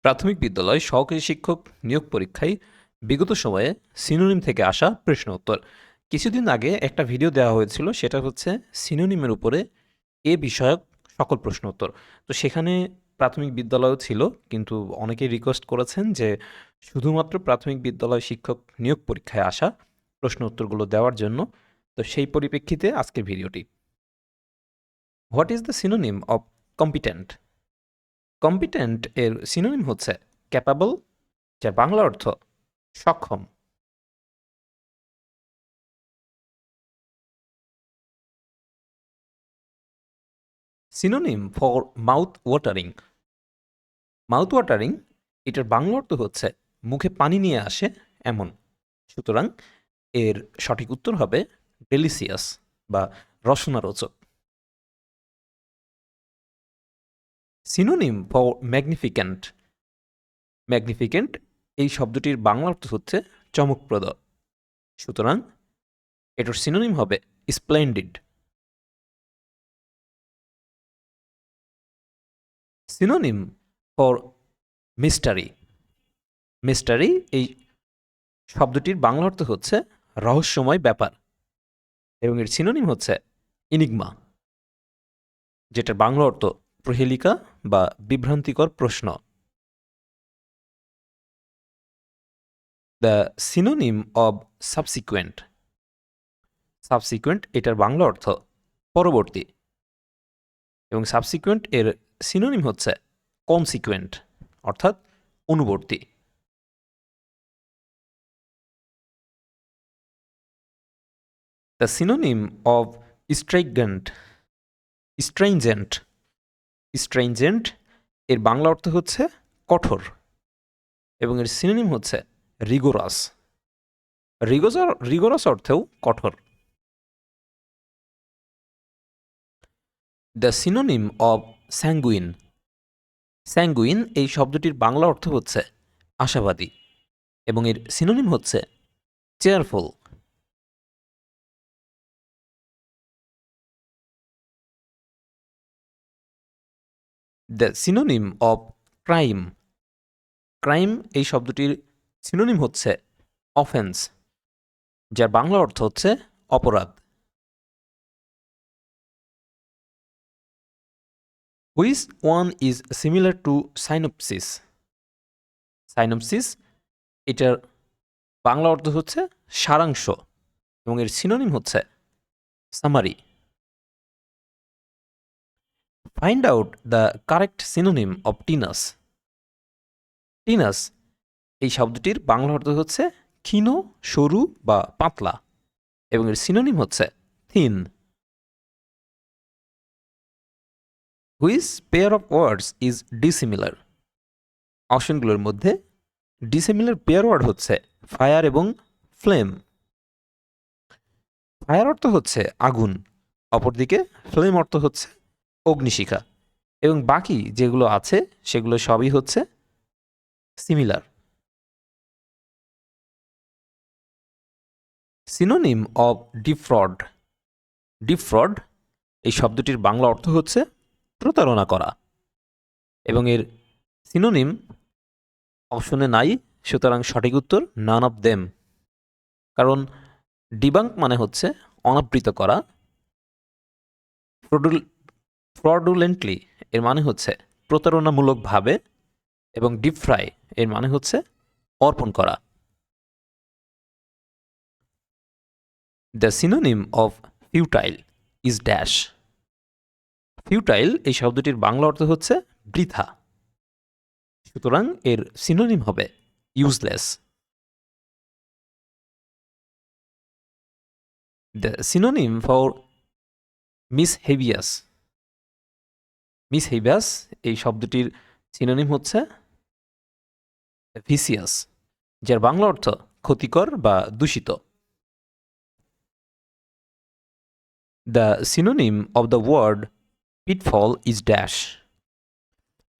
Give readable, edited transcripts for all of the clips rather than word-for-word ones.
প্রাথমিক বিদ্যালয় সহকারী শিক্ষক নিয়োগ পরীক্ষায় বিগত সময়ে সিনোনিম থেকে আসা প্রশ্ন উত্তর। কিছুদিন আগে একটা ভিডিও দেওয়া হয়েছিল, সেটা হচ্ছে সিনোনিমের উপরে এ বিষয়ক সকল প্রশ্ন উত্তর। তো সেখানে প্রাথমিক বিদ্যালয়ও ছিল, কিন্তু অনেকেই রিকোয়েস্ট করেছেন যে শুধুমাত্র প্রাথমিক বিদ্যালয় শিক্ষক নিয়োগ পরীক্ষায় আসা প্রশ্ন উত্তরগুলো দেওয়ার জন্য। তো সেই পরিপ্রেক্ষিতে আজকের ভিডিওটি। What is the synonym of competent? Competent এর সিনোনিম হচ্ছে ক্যাপাবল, যার বাংলা অর্থ সক্ষম। Synonym for mouth watering. Mouth watering এটার বাংলা অর্থ হচ্ছে মুখে পানি নিয়ে আসে এমন। সুতরাং এর সঠিক উত্তর হবে ডেলিসিয়াস বা রসনারোচক। Synonym for ম্যাগনিফিক্যান্ট। ম্যাগনিফিক্যান্ট এই শব্দটির বাংলা অর্থ হচ্ছে চমকপ্রদ। সুতরাং এটার সিনোনিম হবে splendid. Synonym for mystery. Mystery এই শব্দটির বাংলা অর্থ হচ্ছে রহস্যময় ব্যাপার, এবং এর সিনোনিম হচ্ছে ইনিগমা, যেটার বাংলা অর্থ প্রহেলিকা বা বিভ্রান্তিকর প্রশ্ন। The synonym of subsequent. Subsequent এটার বাংলা অর্থ পরবর্তী, এবং সাবসিকুয়েন্ট এর সিনোনিম হচ্ছে কনসিকুয়েন্ট, অর্থাৎ অনুবর্তী। The synonym of stringent. Stringent. Stringent এর বাংলা অর্থ হচ্ছে কঠোর, এবং এর সিনোনিম হচ্ছে রিগোরাস। রিগোরাস অর্থেও কঠোর। The synonym of sanguine. Sanguine এই শব্দটির বাংলা অর্থ হচ্ছে আশাবাদী, এবং এর সিনোনিম হচ্ছে cheerful. The synonym of crime. Crime এই শব্দটির সিনোনিম হচ্ছে অফেন্স, যার বাংলা অর্থ হচ্ছে অপরাধ। Which one is similar to synopsis. Synopsis এটার বাংলা অর্থ হচ্ছে সারাংশ, এবং এর সিনোনিম হচ্ছে summary. Find out the correct synonym of tenuous. Tenuous এই শব্দটির বাংলা অর্থ হচ্ছে ক্ষীণ, সরু বা পাতলা, এবং এর সিনোনিম হচ্ছে thin. Which pair of words is dissimilar. অপশনগুলোর মধ্যে ডিসিমিলার পেয়ার ওয়ার্ড হচ্ছে ফায়ার এবং ফ্লেম। ফায়ার অর্থ হচ্ছে আগুন, অপরদিকে ফ্লেম অর্থ হচ্ছে অগ্নিশিখা, এবং বাকি যেগুলো আছে সেগুলো সবই হচ্ছে similar. Synonym of defraud. Defraud এই শব্দটির বাংলা অর্থ হচ্ছে প্রতারণা করা, এবং এর সিনোনিম অপশনে নাই। সুতরাং সঠিক উত্তর নান অফ দেম। কারণ ডিবাঙ্ক মানে হচ্ছে অনাবৃত করা, ফ্রডুলেন্টলি এর মানে হচ্ছে প্রতারণামূলকভাবে, এবং ডিপ ফ্রাই এর মানে হচ্ছে অর্পণ করা। The synonym of futile is dash. Futile এই শব্দটির বাংলা অর্থ হচ্ছে বৃথা, সুতরাং এর সিনোনিম হবে useless. The synonym for mischievous. Mischievous এই শব্দটির সিনোনিম হচ্ছে ভিসিয়াস, যার বাংলা অর্থ ক্ষতিকর বা দূষিত। The synonym of the word pitfall is dash.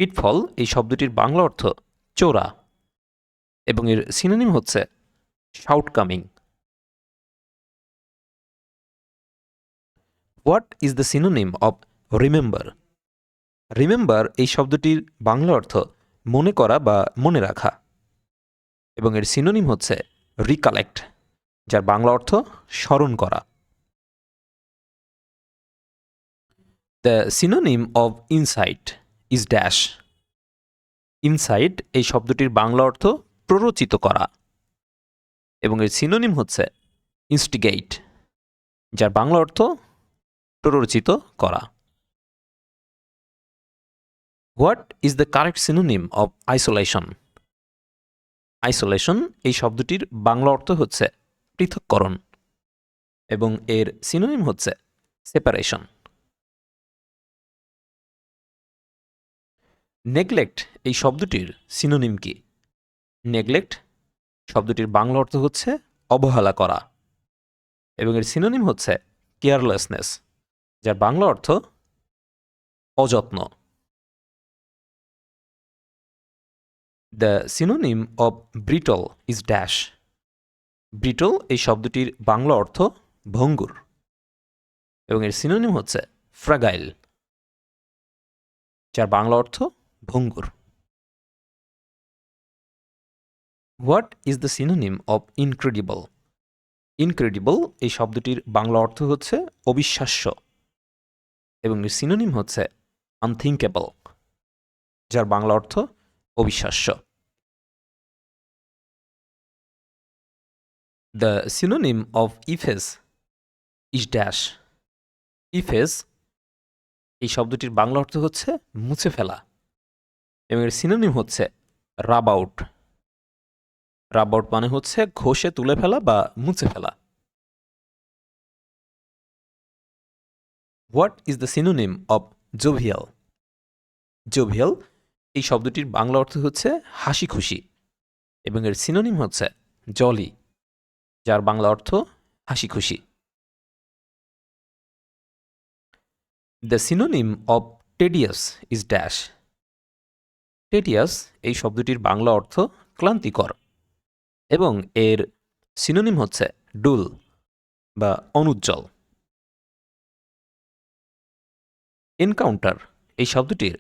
Pitfall এই শব্দটির বাংলা অর্থ চোরা, এবং এর সিনোনিম হচ্ছে shortcoming. What is the synonym of remember. Remember এই শব্দটির বাংলা অর্থ মনে করা বা মনে রাখা, এবং এর সিনোনিম হচ্ছে রিকালেক্ট, যার বাংলা অর্থ স্মরণ করা। The synonym of insight is dash. Insight এই শব্দটির বাংলা অর্থ প্ররোচিত করা, এবং এর সিনোনিম হচ্ছে ইনস্টিগেট, যার বাংলা অর্থ প্ররোচিত করা। What is the correct synonym of isolation? Isolation এই শব্দটির বাংলা অর্থ হচ্ছে পৃথককরণ, এবং এর সিনোনিম হচ্ছে সেপারেশন। নেগলেক্ট এই শব্দটির সিনোনিম কি? নেগলেক্ট শব্দটির বাংলা অর্থ হচ্ছে অবহেলা করা, এবং এর সিনোনিম হচ্ছে কেয়ারলেসনেস, যার বাংলা অর্থ অযত্ন। The synonym of brittle is dash. Brittle এই শব্দটির বাংলা অর্থ ভঙ্গুর, এবং এর সিনোনিম হচ্ছে ফ্রাগাইল, যার বাংলা অর্থ ভঙ্গুর। What is the synonym of incredible? Incredible এই শব্দটির বাংলা অর্থ হচ্ছে অবিশ্বাস্য, এবং এর সিনোনিম হচ্ছে আনথিঙ্কেবল, যার বাংলা অর্থ অবিশ্বাস্য। The synonym of efface is dash. Efface এই শব্দটির বাংলা অর্থ হচ্ছে মুছে ফেলা, এবং এর সিনোনিম হচ্ছে রাব আউট। রাব আউট মানে হচ্ছে ঘষে তুলে ফেলা বা মুছে ফেলা। What is the synonym of jovial? Jovial এই শব্দটির বাংলা অর্থ হচ্ছে হাসি খুশি, এবং এর সিনোনিম হচ্ছে জলি, যার বাংলা অর্থ হাসি খুশি। The synonym of tedious is dash. Tedious এই শব্দটির বাংলা অর্থ ক্লান্তিকর, এবং এর সিনোনিম হচ্ছে ডুল বা অনুজ্জ্বল। এনকাউন্টার এই শব্দটির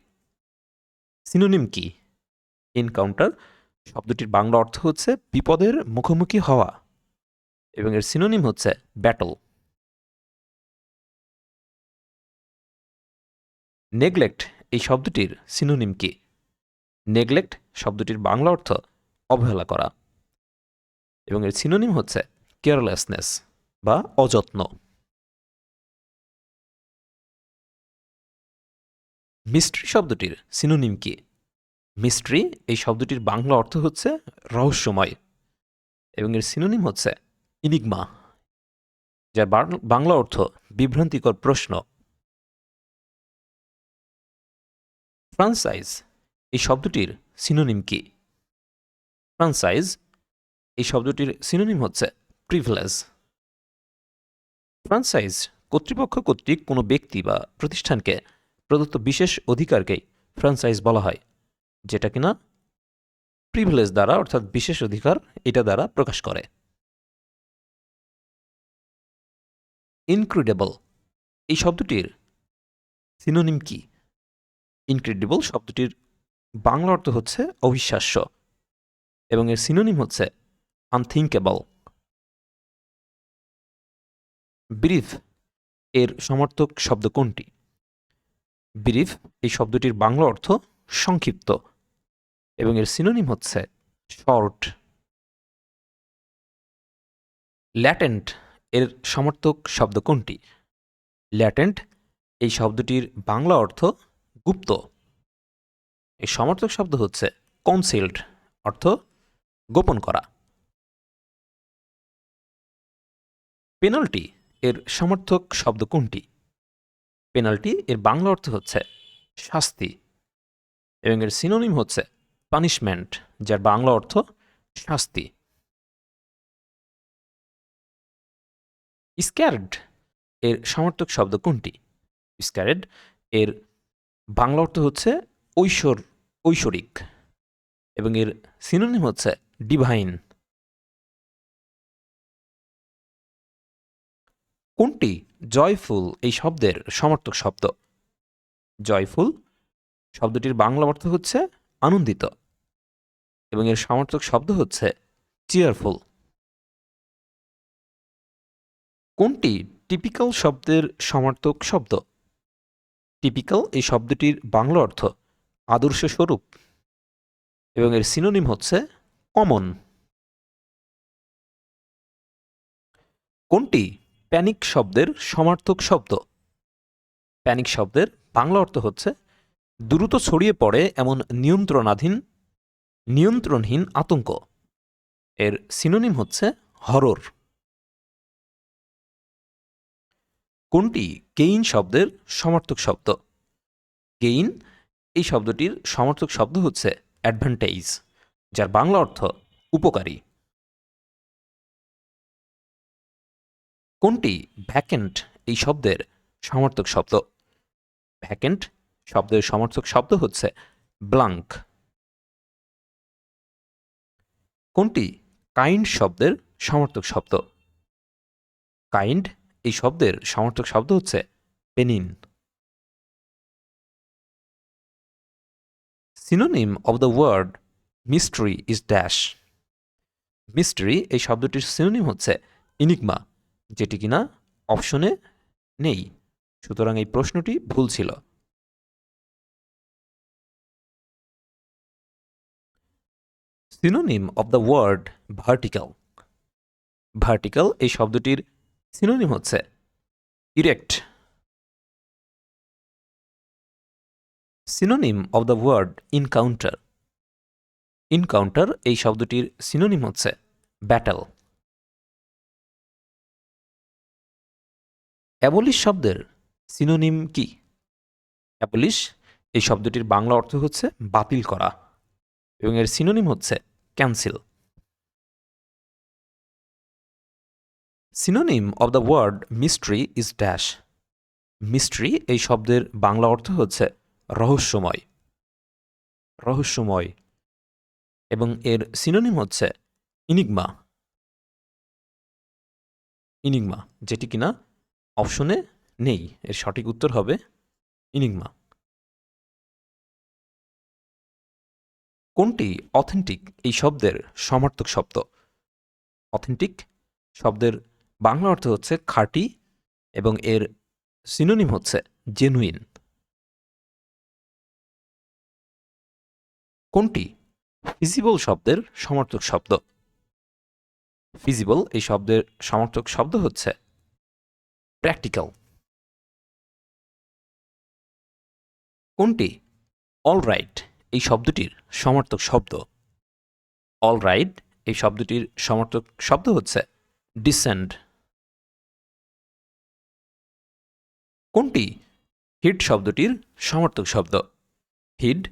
সিনোনিম কি? এনকাউন্টার শব্দটির বাংলা অর্থ হচ্ছে বিপদের মুখোমুখি হওয়া, এবং এর সিনোনিম হচ্ছে ব্যাটল। নেগলেক্ট এই শব্দটির সিনোনিম কি? নেগলেক্ট শব্দটির বাংলা অর্থ অবহেলা করা, এবং এর সিনোনিম হচ্ছে কেয়ারলেসনেস বা অযত্ন। মিস্ট্রি শব্দটির সিনোনিম কি? মিস্ট্রি এই শব্দটির বাংলা অর্থ হচ্ছে রহস্যময়, এবং এর সিনোনিম হচ্ছে ইনিগমা, যার বাংলা অর্থ বিভ্রান্তিকর প্রশ্ন। ফ্রাঞ্চাইজ এই শব্দটির সিনোনিম কি? ফ্রাঞ্চাইজ এই শব্দটির সিনোনিম হচ্ছে প্রিভিলেজ। ফ্রাঞ্চাইজ কর্তৃপক্ষ কর্তৃক কোনো ব্যক্তি বা প্রতিষ্ঠানকে প্রদত্ত বিশেষ অধিকারকেই ফ্রাঞ্চাইজ বলা হয়, যেটা কিনা প্রিভিলেজ দ্বারা অর্থাৎ বিশেষ অধিকার এটা দ্বারা প্রকাশ করে। ইনক্রেডিবল এই শব্দটির সিনোনিম কি? ইনক্রেডিবল শব্দটির বাংলা অর্থ হচ্ছে অবিশ্বাস্য, এবং এর সিনোনিম হচ্ছে আনথিঙ্কেবল। ব্রিফ এর সমার্থক শব্দ কোনটি? ব্রিফ এই শব্দটির বাংলা অর্থ সংক্ষিপ্ত, এবং এর সিনোনিম হচ্ছে শর্ট। ল্যাটেন্ট এর সমার্থক শব্দ কোনটি? ল্যাটেন্ট এই শব্দটির বাংলা অর্থ গুপ্ত। এই সমার্থক শব্দ হচ্ছে কনসিল্ড, অর্থ গোপন করা। পেনাল্টি এর সমার্থক শব্দ কোনটি? পেনাল্টি এর বাংলা অর্থ হচ্ছে শাস্তি, এবং এর সিনোনিম হচ্ছে পানিশমেন্ট, যার বাংলা অর্থ শাস্তি। স্ক্যারেড এর সমার্থক শব্দ কোনটি? স্ক্যারেড এর বাংলা অর্থ হচ্ছে ঐশ্বরিক, এবং এর সিনোনিম হচ্ছে ডিভাইন। কোনটি জয়ফুল এই শব্দের সমার্থক শব্দ? জয়ফুল শব্দটির বাংলা অর্থ হচ্ছে আনন্দিত, এবং এর সমার্থক শব্দ হচ্ছে চিয়ারফুল। কোনটি টিপিক্যাল শব্দের সমার্থক শব্দ? টিপিক্যাল এই শব্দটির বাংলা অর্থ আদর্শ স্বরূপ, এবং এর সিনোনিম হচ্ছে কমন। কোনটি প্যানিক শব্দের সমার্থক শব্দ? প্যানিক শব্দের বাংলা অর্থ হচ্ছে দ্রুত ছড়িয়ে পড়ে এমন নিয়ন্ত্রণহীন আতঙ্ক। এর সিনোনিম হচ্ছে হরর। কোনটি গেইন শব্দের সমার্থক শব্দ? গেইন এই শব্দটির সমার্থক শব্দ হচ্ছে অ্যাডভান্টেজ, যার বাংলা অর্থ উপকারী। কোনটি ভ্যাকেন্ট এই শব্দের সমার্থক শব্দ? ভ্যাকেন্ট শব্দের সমার্থক শব্দ হচ্ছে ব্লাঙ্ক। কোনটি কাইন্ড শব্দের সমার্থক শব্দ? কাইন্ড এই শব্দের সমার্থক শব্দ হচ্ছে পেনিন। Synonym of the word mystery is dash. Mystery এই শব্দটির সিনোনিম হচ্ছে ইনিগমা, যেটি কিনা অপশনে নেই, সুতরাং এই প্রশ্নটি ভুল ছিল। Synonym of the word vertical. Vertical এই শব্দটির সিনোনিম হচ্ছে erect. Synonym of the word encounter. Encounter এই শব্দটির সিনোনিম হচ্ছে ব্যাটল। অ্যাবলিশ শব্দের সিনোনিম কি? অ্যাবলিশ এই শব্দটির বাংলা অর্থ হচ্ছে বাতিল করা, এবং এর সিনোনিম হচ্ছে cancel. Synonym of the word mystery is dash. Mystery এই শব্দের বাংলা অর্থ হচ্ছে রহস্যময়, রহস্যময়, এবং এর সিনোনিম হচ্ছে ইনিগমা। ইনিগমা, যেটি কিনা অপশনে নেই, এর সঠিক উত্তর হবে ইনিগমা। কোনটি অথেন্টিক এই শব্দের সমার্থক শব্দ? অথেন্টিক শব্দের বাংলা অর্থ হচ্ছে খাঁটি, এবং এর সিনোনিম হচ্ছে জেনুইন। কোনটি ফিজিবল শব্দের সমার্থক শব্দ? ফিজিবল এই শব্দের সমার্থক শব্দ হচ্ছে প্র্যাকটিক্যাল। কোনটি অলরাইট এই শব্দটির সমার্থক শব্দ? অলরাইট এই শব্দটির সমার্থক শব্দ হচ্ছে ডিসেন্ড। কোনটি হিড শব্দটির সমার্থক শব্দ? হিড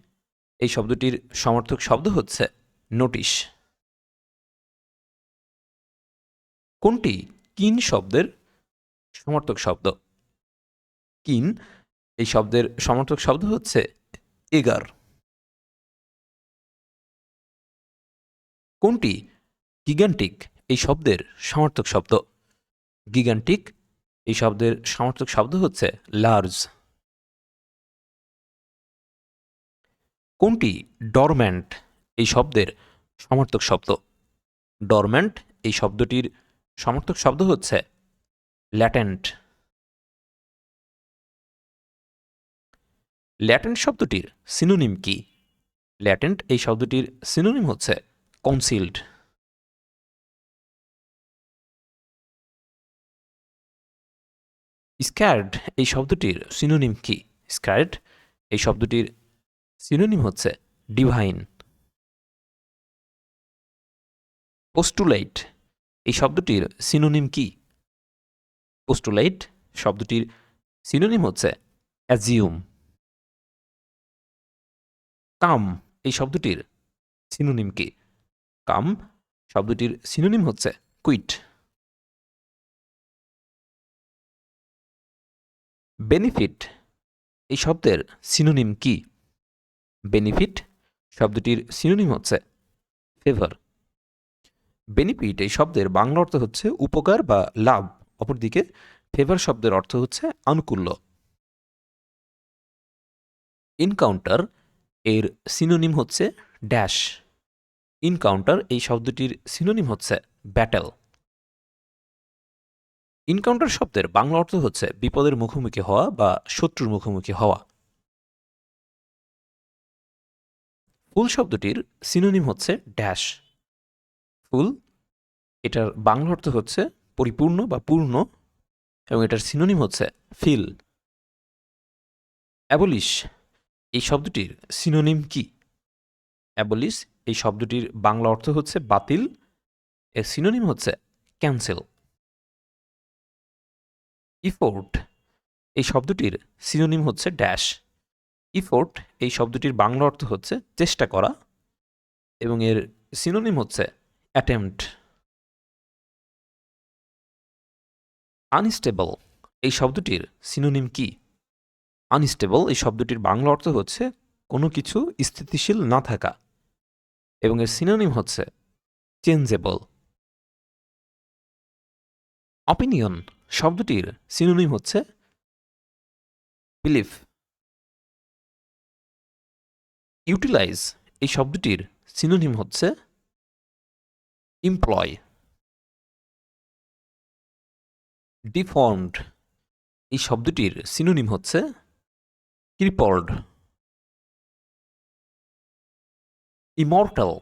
এই শব্দটির সমার্থক শব্দ হচ্ছে নোটিশ। কোনটি কিন শব্দের সমার্থক শব্দ? কিন এই শব্দের সমার্থক শব্দ হচ্ছে এগার। কোনটি গিগান্টিক এই শব্দের সমার্থক শব্দ? গিগান্টিক এই শব্দের সমার্থক শব্দ হচ্ছে লার্জ। কোনটি ডরম্যান্ট এই শব্দের সমার্থক শব্দ? ডরম্যান্ট এই শব্দটির সমার্থক শব্দ হচ্ছে ল্যাটেন্ট। ল্যাটেন্ট শব্দটির সিনোনিম কি? ল্যাটেন্ট এই শব্দটির সিনোনিম হচ্ছে কনসিল্ড। স্ক্যার্ড এই শব্দটির সিনোনিম কি? স্ক্যার্ড এই শব্দটির সিনোনিম হচ্ছে ডিভাইন। পোস্টুলাইট এই শব্দটির সিনোনিম কি? পোস্টুলাইট শব্দটির সিনোনিম হচ্ছে অ্যাজিউম। কাম এই শব্দটির সিনোনিম কি? কাম শব্দটির সিনোনিম হচ্ছে কুইট। বেনিফিট এই শব্দের সিনোনিম কি? বেনিফিট শব্দটির সিনোনিম হচ্ছে ফেভার। বেনিফিট এই শব্দের বাংলা অর্থ হচ্ছে উপকার বা লাভ, অপরদিকে ফেভার শব্দের অর্থ হচ্ছে আনুকূল্য। ইনকাউন্টার এর সিনোনিম হচ্ছে ড্যাশ। ইনকাউন্টার এই শব্দটির সিনোনিম হচ্ছে ব্যাটেল। ইনকাউন্টার শব্দের বাংলা অর্থ হচ্ছে বিপদের মুখোমুখি হওয়া বা শত্রুর মুখোমুখি হওয়া। ফুল শব্দটির সিনোনিম হচ্ছে ড্যাশ। ফুল এটার বাংলা অর্থ হচ্ছে পরিপূর্ণ বা পূর্ণ, এবং এটার সিনোনিম হচ্ছে ফিল। অ্যাবলিশ এই শব্দটির সিনোনিম কি? অ্যাবলিশ এই শব্দটির বাংলা অর্থ হচ্ছে বাতিল, এর সিনোনিম হচ্ছে ক্যান্সেল। ইফোর্ট এই শব্দটির সিনোনিম হচ্ছে ড্যাশ। ইফোর্ট এই শব্দটির বাংলা অর্থ হচ্ছে চেষ্টা করা, এবং এর সিনোনিম হচ্ছে অ্যাটেম্পট। আনস্টেবল এই শব্দটির সিনোনিম কি? আনস্টেবল এই শব্দটির বাংলা অর্থ হচ্ছে কোনো কিছু স্থিতিশীল না থাকা, এবং এর সিনোনিম হচ্ছে চেঞ্জেবল। অপিনিয়ন শব্দটির সিনোনিম হচ্ছে বিলিফ। ইউটিলাইজ এই শব্দটির সিনোনিম হচ্ছে এমপ্লয়। ডিফর্মড এই শব্দটির সিনোনিম হচ্ছে ক্রিপলড। ইমর্টাল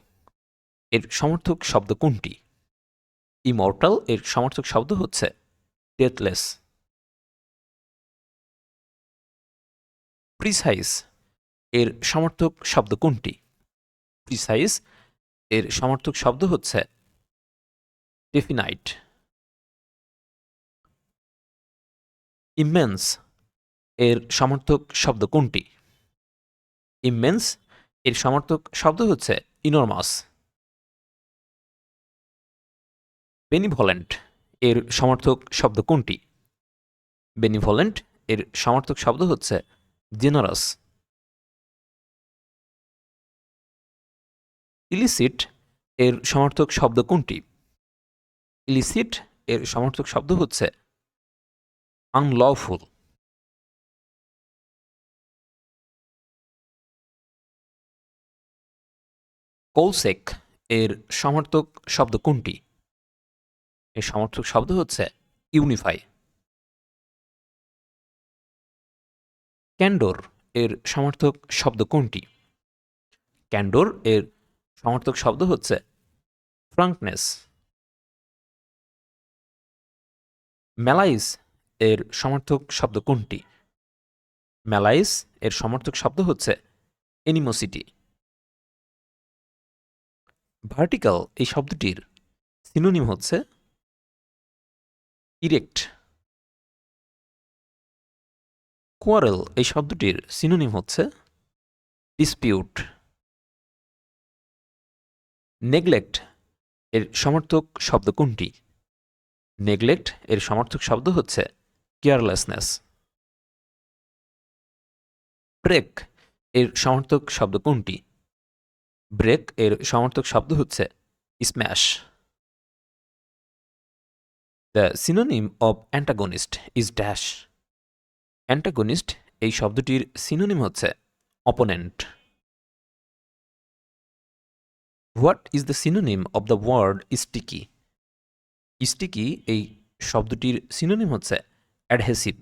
এর সমর্থক শব্দ কোনটি? ইমর্টাল এর সমর্থক শব্দ হচ্ছে ডেথলেস। প্রিসাইজ এর সমর্থক শব্দ কোনটি? প্রিসাইজ এর সমর্থক শব্দ হচ্ছে ডেফিনাইট। ইমেন্স এর সমর্থক শব্দ কোনটি? ইমেন্স এর সমর্থক শব্দ হচ্ছে ইনরমাস। বেনিভলেন্ট এর সমর্থক শব্দ কোনটি? বেনিভলেন্ট এর সমর্থক শব্দ হচ্ছে জেনারাস। ইলিসিট এর সমর্থক শব্দ কোনটি? ইলিসিট এর সমর্থক শব্দ হচ্ছে আনলফুল। কৌসেক এর সমর্থক শব্দ কোনটি? এর সমর্থক শব্দ হচ্ছে ইউনিফাই। ক্যান্ডোর এর সমর্থক শব্দ কোনটি? ক্যান্ডোর এর সমর্থক শব্দ হচ্ছে ফ্রাঙ্কনেস। ম্যালাইস এর সমর্থক শব্দ কোনটি? ম্যালাইস এর সমর্থক শব্দ হচ্ছে এনিমোসিটি। ভার্টিক্যাল এই শব্দটির সিনোনিম হচ্ছে ইরেক্ট। কোয়ারেল এই শব্দটির সিনোনিম হচ্ছে ডিসপিউট। নেগলেক্ট এর সমর্থক শব্দ কোনটি? নেগলেক্ট এর সমর্থক শব্দ হচ্ছে কেয়ারলেসনেস। ব্রেক এর সমর্থক শব্দ কোনটি? ব্রেক এর সমর্থক শব্দ হচ্ছে smash. The synonym of antagonist is dash. Antagonist এই শব্দটির সিনোনিম হচ্ছে opponent. What is the synonym of the word sticky? Sticky এই শব্দটির সিনোনিম হচ্ছে অ্যাডহেসিভ।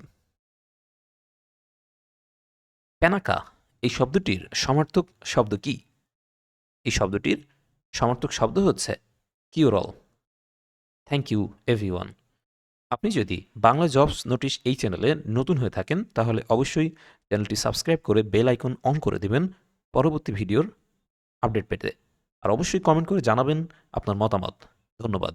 প্যানাকা এই শব্দটির সমার্থক শব্দ কি? এই শব্দটির সমার্থক শব্দ হচ্ছে কিউরল। Thank you everyone. আপনি যদি বাংলা জবস নোটিশ এই চ্যানেলে নতুন হয়ে থাকেন তাহলে অবশ্যই চ্যানেলটি সাবস্ক্রাইব করে বেল আইকন অন করে দিবেন পরবর্তী ভিডিওর আপডেট পেতে। আর অবশ্যই কমেন্ট করে জানাবেন আপনার মতামত। ধন্যবাদ।